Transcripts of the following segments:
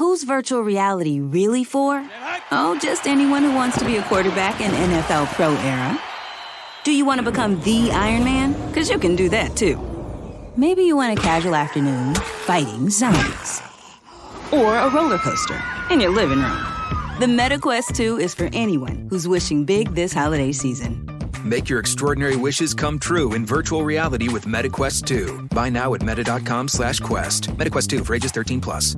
Who's virtual reality really for? Oh, just anyone who wants to be a quarterback in NFL Pro Era. Do you want to become the Iron Man? Because you can do that, too. Maybe you want a casual afternoon fighting zombies. Or a roller coaster in your living room. The MetaQuest 2 is for anyone who's wishing big this holiday season. Make your extraordinary wishes come true in virtual reality with MetaQuest 2. Buy now at meta.com/quest. MetaQuest 2 for ages 13+.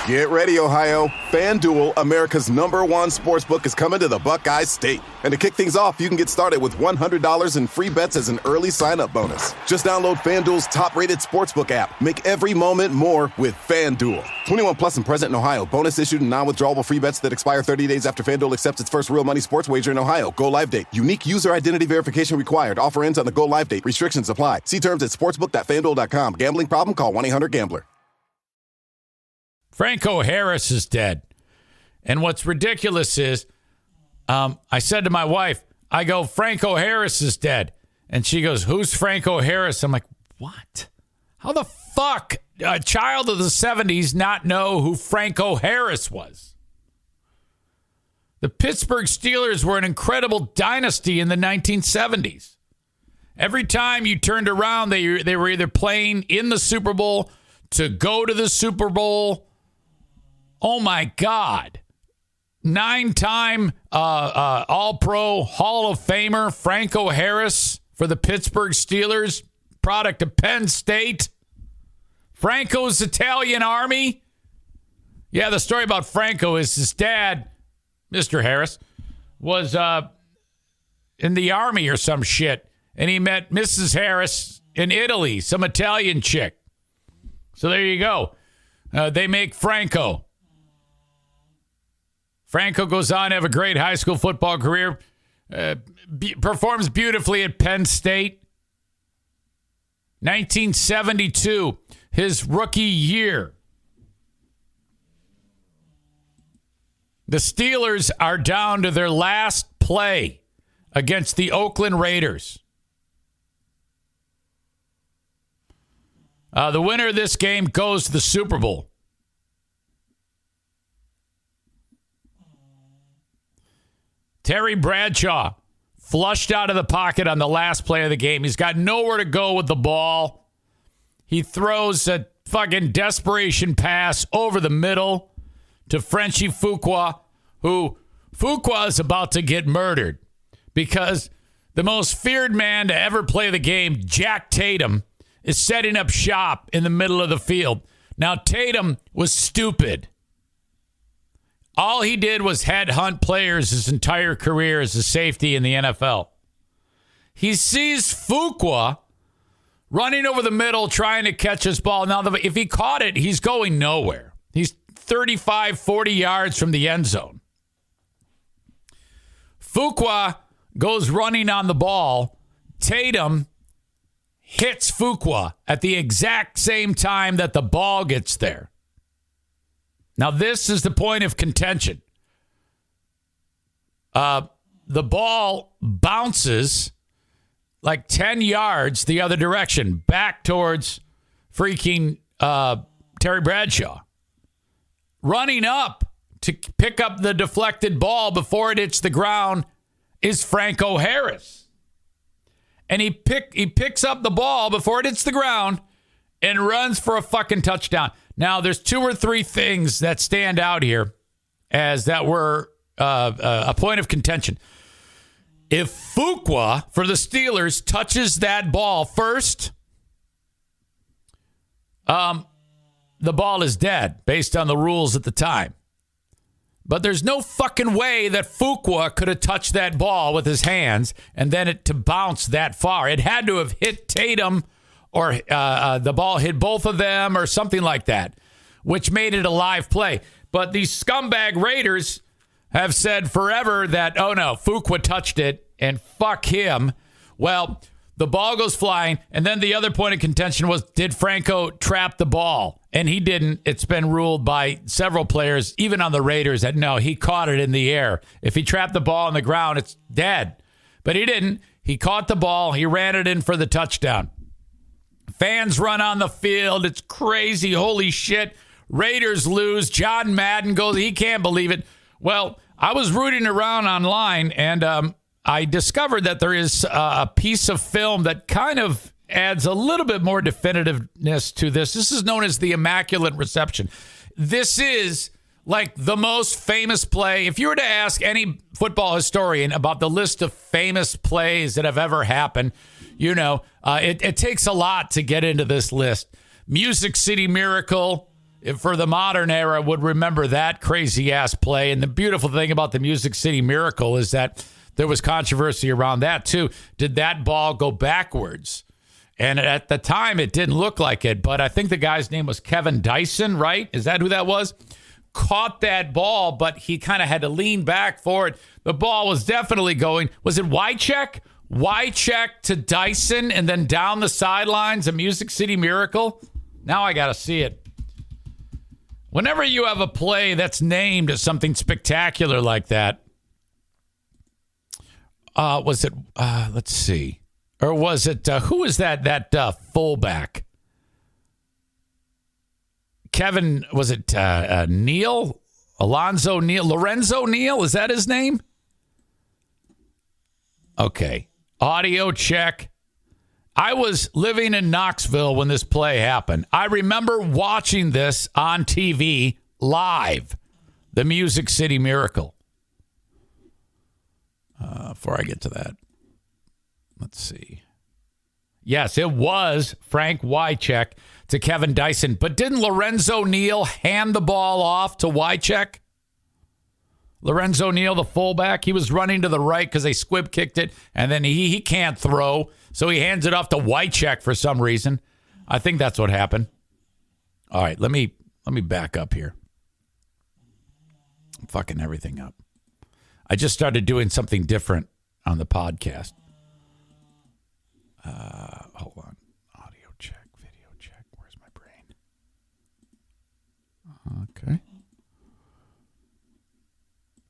Get ready, Ohio. FanDuel, America's #1 sportsbook, is coming to the Buckeye State. And to kick things off, you can get started with $100 in free bets as an early sign-up bonus. Just download FanDuel's top-rated sportsbook app. Make every moment more with FanDuel. 21 plus and present in Ohio. Bonus issued and non-withdrawable free bets that expire 30 days after FanDuel accepts its first real money sports wager in Ohio. Go live date. Unique user identity verification required. Offer ends on the go live date. Restrictions apply. See terms at sportsbook.fanduel.com. Gambling problem? Call 1-800-GAMBLER. Franco Harris is dead. And what's ridiculous is, I said to my wife, I go, Franco Harris is dead. And she goes, who's Franco Harris? I'm like, what? How the fuck a child of the 70s not know who Franco Harris was? The Pittsburgh Steelers were an incredible dynasty in the 1970s. Every time you turned around, they were either playing in the Super Bowl, to go to the Super Bowl. Oh, my God. 9-time All-Pro Hall of Famer Franco Harris for the Pittsburgh Steelers, product of Penn State. Franco's Italian Army. Yeah, the story about Franco is his dad, Mr. Harris, was in the Army or some shit, and he met Mrs. Harris in Italy, some Italian chick. So there you go. They make Franco. Franco goes on to have a great high school football career. Performs beautifully at Penn State. 1972, his rookie year. The Steelers are down to their last play against the Oakland Raiders. The winner of this game goes to the Super Bowl. Terry Bradshaw flushed out of the pocket on the last play of the game. He's got nowhere to go with the ball. He throws a fucking desperation pass over the middle to Frenchie Fuqua, who Fuqua is about to get murdered because the most feared man to ever play the game, Jack Tatum, is setting up shop in the middle of the field. Now, Tatum was stupid. All he did was headhunt players his entire career as a safety in the NFL. He sees Fuqua running over the middle trying to catch his ball. Now, if he caught it, he's going nowhere. He's 35, 40 yards from the end zone. Fuqua goes running on the ball. Tatum hits Fuqua at the exact same time that the ball gets there. Now, this is the point of contention. The ball bounces like 10 yards the other direction, back towards freaking Terry Bradshaw. Running up to pick up the deflected ball before it hits the ground is Franco Harris. And he picks up the ball before it hits the ground and runs for a fucking touchdown. Now, there's 2 or 3 things that stand out here as that were a point of contention. If Fuqua for the Steelers touches that ball first, the ball is dead based on the rules at the time. But there's no fucking way that Fuqua could have touched that ball with his hands and then it to bounce that far. It had to have hit Tatum or the ball hit both of them or something like that, which made it a live play. But these scumbag Raiders have said forever that, oh no, Fuqua touched it and fuck him. Well, the ball goes flying, and then the other point of contention was, did Franco trap the ball? And he didn't. It's been ruled by several players, even on the Raiders, that no, he caught it in the air. If he trapped the ball on the ground, it's dead. But he didn't. He caught the ball. He ran it in for the touchdown. Fans run on the field. It's crazy. Holy shit. Raiders lose. John Madden goes, he can't believe it. Well, I was rooting around online, and I discovered that there is a piece of film that kind of adds a little bit more definitiveness to this. This is known as the Immaculate Reception. This is like the most famous play. If you were to ask any football historian about the list of famous plays that have ever happened, you know, it takes a lot to get into this list. Music City Miracle, for the modern era, would remember that crazy-ass play. And the beautiful thing about the Music City Miracle is that there was controversy around that, too. Did that ball go backwards? And at the time, it didn't look like it. But I think the guy's name was Kevin Dyson, right? Is that who that was? Caught that ball, but he kind of had to lean back for it. The ball was definitely going. Was it Wycheck? Wycheck to Dyson and then down the sidelines, a Music City Miracle? Now I got to see it. Whenever you have a play that's named as something spectacular like that, was it, let's see, or was it, who was that fullback? Kevin, was it Neal? Alonzo Neal? Lorenzo Neal? Is that his name? Okay. Audio check. I was living in Knoxville when this play happened. I remember watching this on TV live, the Music City Miracle. Before I get to that, let's see. Yes, it was Frank Wycheck to Kevin Dyson. But didn't Lorenzo Neal hand the ball off to Wycheck? Lorenzo Neal, the fullback, he was running to the right because they squib kicked it, and then he can't throw, so he hands it off to Wycheck for some reason. I think that's what happened. All right, let me back up here. I'm fucking everything up. I just started doing something different on the podcast. Hold on. Audio check, video check. Where's my brain? Okay.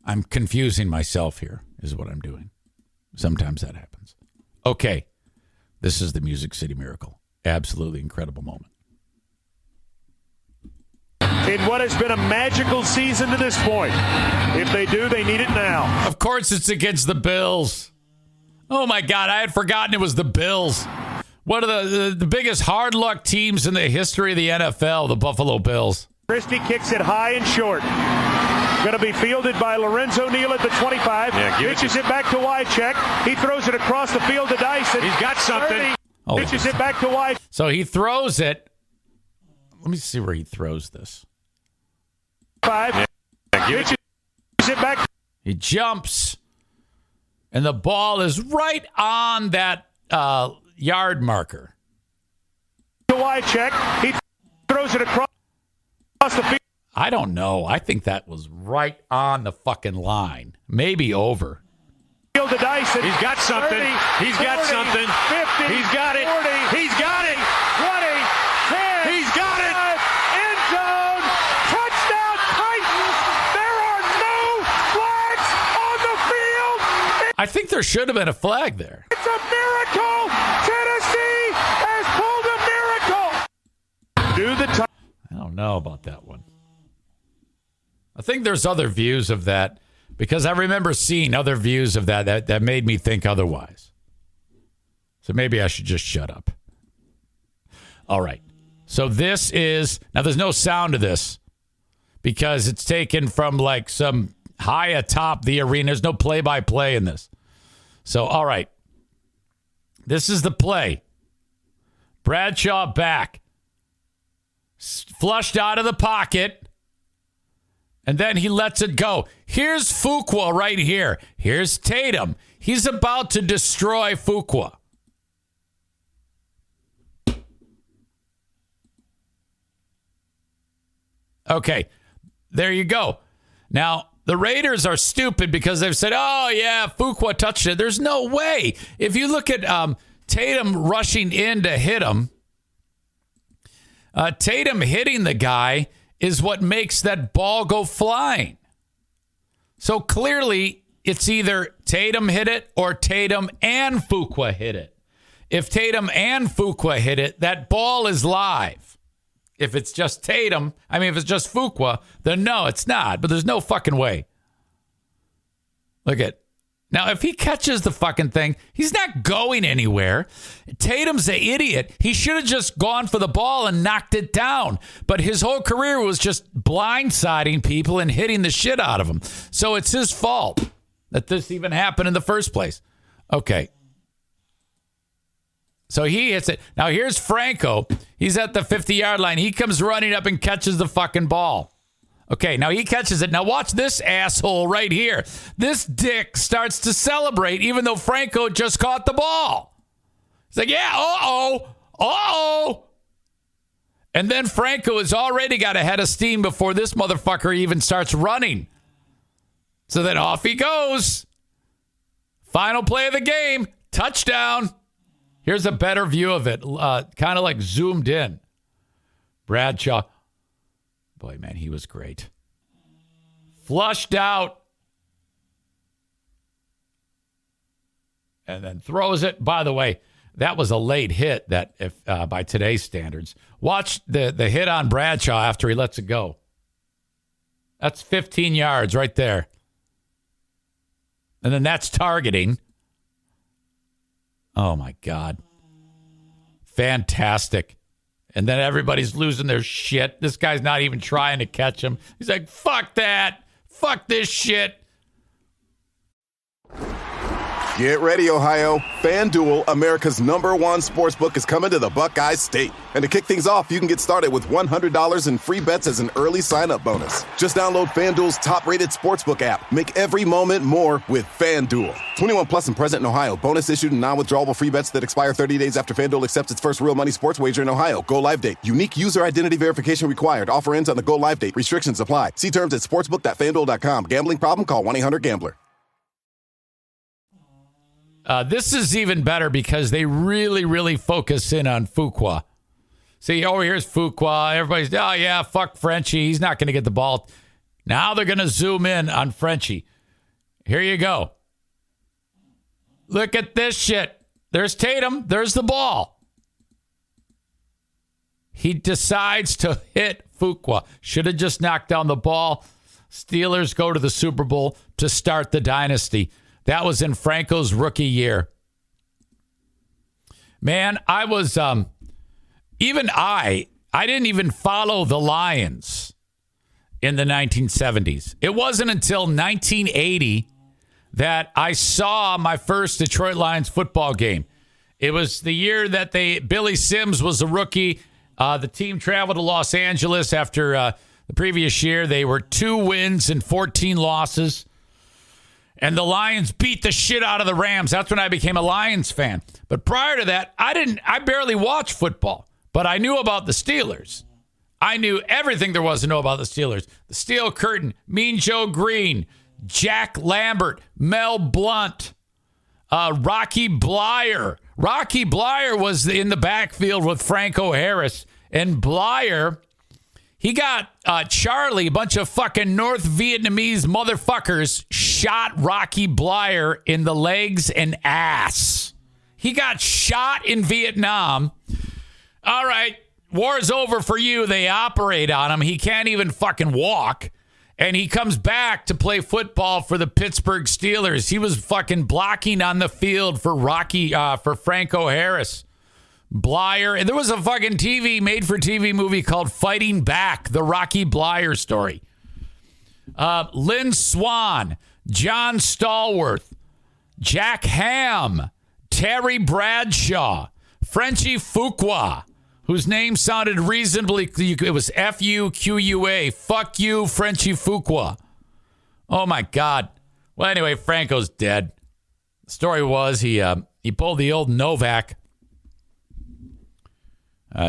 I'm confusing myself here, is what I'm doing. Sometimes that happens. Okay. This is the Music City Miracle. Absolutely incredible moment. In what has been a magical season to this point. If they do, they need it now. Of course it's against the Bills. Oh, my God. I had forgotten it was the Bills. One of the biggest hard luck teams in the history of the NFL, the Buffalo Bills. Christie kicks it high and short. Going to be fielded by Lorenzo Neal at the 25. Pitches it back to Wycheck. He throws it across the field to Dyson. He's got something. Pitches it back to Wycheck. So he throws it. Let me see where he throws this. Pitches it back. He jumps. And the ball is right on that yard marker. To Wycheck. He throws it across the field. I don't know. I think that was right on the fucking line. Maybe over. Field to Dyson. He's got something. 30, He's got 40, something. 50, He's got it. 40, He's got it. 20, 10. He's got it. End zone. Touchdown Titans. There are no flags on the field. I think there should have been a flag there. It's a miracle. Tennessee has pulled a miracle. Do the I don't know about that one. I think there's other views of that because I remember seeing other views of that made me think otherwise. So maybe I should just shut up. All right. So this is, now there's no sound to this because it's taken from like some high atop the arena. There's no play-by-play in this. So, all right. This is the play. Bradshaw back. Flushed out of the pocket. And then he lets it go. Here's Fuqua right here. Here's Tatum. He's about to destroy Fuqua. Okay, there you go. Now, the Raiders are stupid because they've said, oh, yeah, Fuqua touched it. There's no way. If you look at Tatum rushing in to hit him, Tatum hitting the guy is what makes that ball go flying. So clearly, it's either Tatum hit it or Tatum and Fuqua hit it. if Tatum and Fuqua hit it, that ball is live. If it's just Tatum, if it's just Fuqua, then no, it's not. But there's no fucking way. Look at. Now, if he catches the fucking thing, he's not going anywhere. Tatum's an idiot. He should have just gone for the ball and knocked it down. But his whole career was just blindsiding people and hitting the shit out of them. So it's his fault that this even happened in the first place. Okay. So he hits it. Now, here's Franco. He's at the 50-yard line. He comes running up and catches the fucking ball. Okay, now he catches it. Now watch this asshole right here. This dick starts to celebrate even though Franco just caught the ball. He's like, yeah, uh-oh. And then Franco has already got a head of steam before this motherfucker even starts running. So then off he goes. Final play of the game. Touchdown. Here's a better view of it. Kind of like zoomed in. Bradshaw. Boy, man, he was great. Flushed out. And then throws it. By the way, that was a late hit that if by today's standards. Watch the hit on Bradshaw after he lets it go. That's 15 yards right there. And then that's targeting. Oh, my God. Fantastic. And then everybody's losing their shit. This guy's not even trying to catch him. He's like, fuck that. Fuck this shit. Get ready, Ohio. FanDuel, America's #1 sportsbook, is coming to the Buckeye State. And to kick things off, you can get started with $100 in free bets as an early sign-up bonus. Just download FanDuel's top-rated sportsbook app. Make every moment more with FanDuel. 21 plus and present in Ohio. Bonus issued and non-withdrawable free bets that expire 30 days after FanDuel accepts its first real money sports wager in Ohio. Go live date. Unique user identity verification required. Offer ends on the go live date. Restrictions apply. See terms at sportsbook.fanduel.com. Gambling problem? Call 1-800-GAMBLER. This is even better because they really, really focus in on Fuqua. See, over here's Fuqua. Everybody's, oh, yeah, fuck Frenchie. He's not going to get the ball. Now they're going to zoom in on Frenchie. Here you go. Look at this shit. There's Tatum. There's the ball. He decides to hit Fuqua. Should have just knocked down the ball. Steelers go to the Super Bowl to start the dynasty. That was in Franco's rookie year. Man, I was, I didn't even follow the Lions in the 1970s. It wasn't until 1980 that I saw my first Detroit Lions football game. It was the year that Billy Sims was a rookie. The team traveled to Los Angeles after the previous year. They were 2 wins and 14 losses. And the Lions beat the shit out of the Rams. That's when I became a Lions fan. But prior to that, I barely watched football. But I knew about the Steelers. I knew everything there was to know about the Steelers. The Steel Curtain, Mean Joe Green, Jack Lambert, Mel Blount, Rocky Blyer. Rocky Blyer was in the backfield with Franco Harris. And Blyer, he got Charlie, a bunch of fucking North Vietnamese motherfuckers, shot Rocky Blyer in the legs and ass. He got shot in Vietnam. All right, war's over for you. They operate on him. He can't even fucking walk. And he comes back to play football for the Pittsburgh Steelers. He was fucking blocking on the field for for Franco Harris. Blyer. And there was a fucking made-for-TV movie called Fighting Back, the Rocky Blyer story. Lynn Swan, John Stallworth, Jack Ham, Terry Bradshaw, Frenchie Fuqua, whose name sounded reasonably, it was F-U-Q-U-A. Fuck you, Frenchie Fuqua. Oh, my God. Well, anyway, Franco's dead. The story was he pulled the old Novak.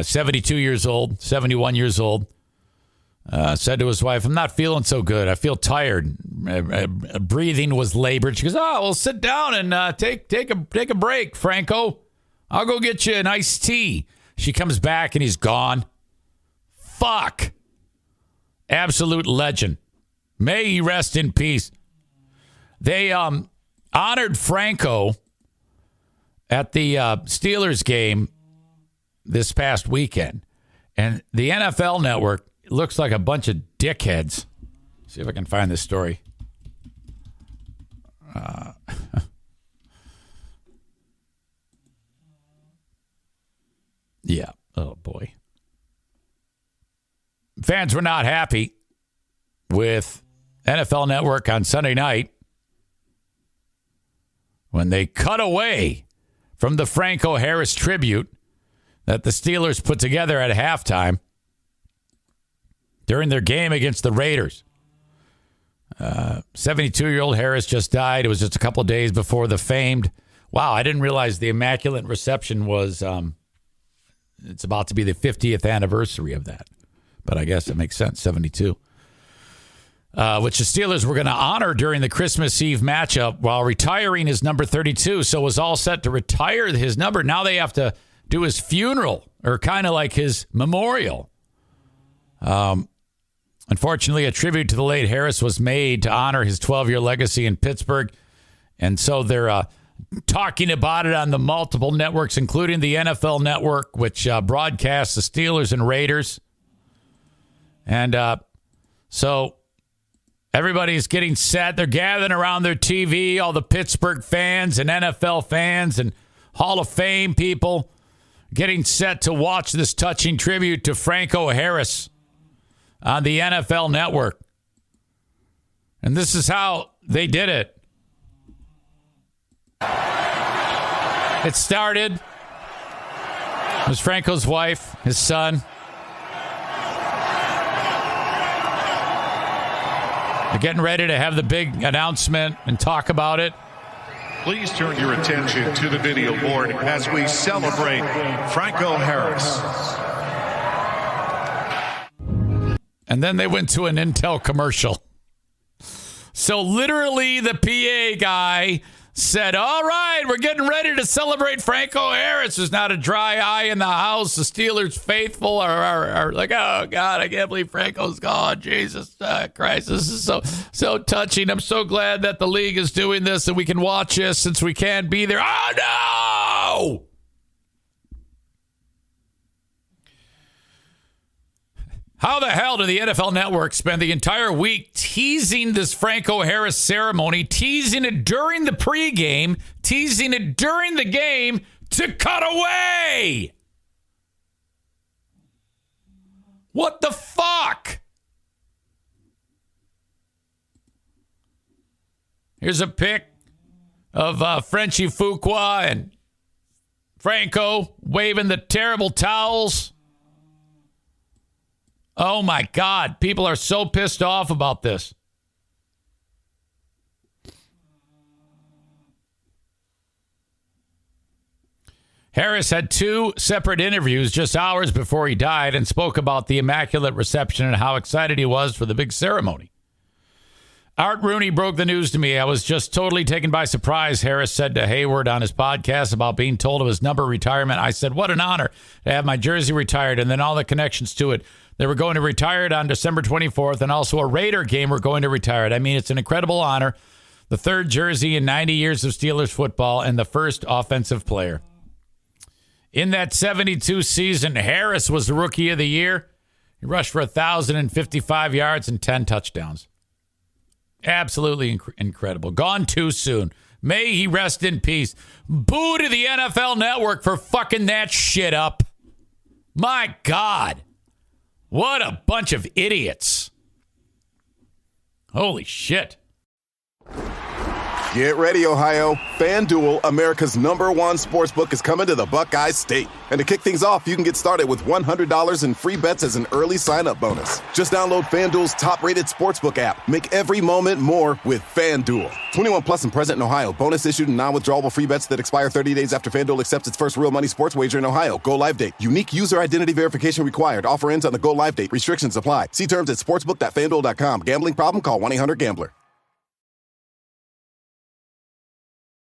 72 years old, 71 years old, said to his wife, I'm not feeling so good. I feel tired. Breathing was labored. She goes, oh, well, sit down and take a break, Franco. I'll go get you an iced tea. She comes back and he's gone. Fuck. Absolute legend. May he rest in peace. They honored Franco at the Steelers game this past weekend, and the NFL Network looks like a bunch of dickheads. See if I can find this story. Yeah. Oh, boy. Fans were not happy with NFL Network on Sunday night when they cut away from the Franco Harris tribute that the Steelers put together at halftime during their game against the Raiders. 72-year-old Harris just died. It was just a couple of days before the famed. Wow, I didn't realize the Immaculate Reception was... it's about to be the 50th anniversary of that. But I guess it makes sense, 72. Which the Steelers were going to honor during the Christmas Eve matchup while retiring his number 32. So it was all set to retire his number. Now they have to do his funeral, or kind of like his memorial. Unfortunately, a tribute to the late Harris was made to honor his 12-year legacy in Pittsburgh. And so they're talking about it on the multiple networks, including the NFL Network, which broadcasts the Steelers and Raiders. And so everybody's getting set. They're gathering around their TV, all the Pittsburgh fans and NFL fans and Hall of Fame people getting set to watch this touching tribute to Franco Harris on the NFL Network. And this is how they did it. It started. It was Franco's wife, his son. They're getting ready to have the big announcement and talk about it. Please turn your attention to the video board as we celebrate Franco Harris. And then they went to an Intel commercial. So literally the PA guy said, all right, we're getting ready to celebrate Franco Harris. There's not a dry eye in the house. The Steelers faithful are like, oh, God, I can't believe Franco's gone. Jesus Christ, this is so touching. I'm so glad that the league is doing this and we can watch this since we can't be there. Oh, no! How the hell did the NFL Network spend the entire week teasing this Franco Harris ceremony, teasing it during the pregame, teasing it during the game to cut away? What the fuck? Here's a pic of Frenchie Fuqua and Franco waving the terrible towels. Oh, my God. People are so pissed off about this. Harris had 2 separate interviews just hours before he died and spoke about the Immaculate Reception and how excited he was for the big ceremony. Art Rooney broke the news to me. I was just totally taken by surprise, Harris said to Hayward on his podcast about being told of his number retirement. I said, what an honor to have my jersey retired, and then all the connections to it. They were going to retire it on December 24th, and also a Raider game we're going to retire it. I mean, it's an incredible honor. The 3rd jersey in 90 years of Steelers football and the first offensive player. In that 72 season, Harris was the Rookie of the Year. He rushed for 1,055 yards and 10 touchdowns. Absolutely incredible. Gone too soon. May he rest in peace. Boo to the NFL Network for fucking that shit up. My God. What a bunch of idiots. Holy shit. Get ready, Ohio. FanDuel, America's #1 sportsbook, is coming to the Buckeye State. And to kick things off, you can get started with $100 in free bets as an early sign-up bonus. Just download FanDuel's top-rated sportsbook app. Make every moment more with FanDuel. 21 plus and present in Ohio. Bonus issued and non-withdrawable free bets that expire 30 days after FanDuel accepts its first real money sports wager in Ohio. Go live date. Unique user identity verification required. Offer ends on the go live date. Restrictions apply. See terms at sportsbook.fanduel.com. Gambling problem? Call 1-800-GAMBLER.